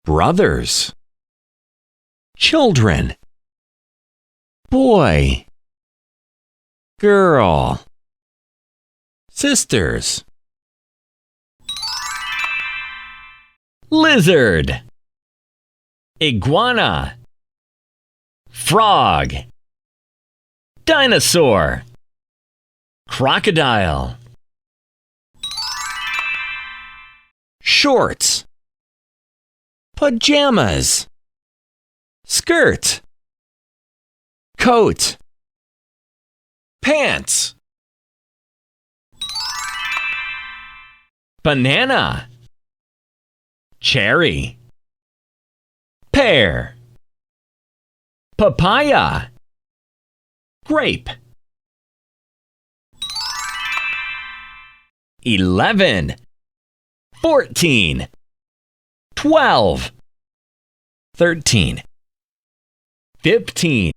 brothers, children, boy, girl, sisters, lizard, iguana, frog, dinosaur, crocodile, shorts, pajamas, skirt, coat, pants, banana, cherry, pear, papaya, grape. 11, 14, 12, 13, 15.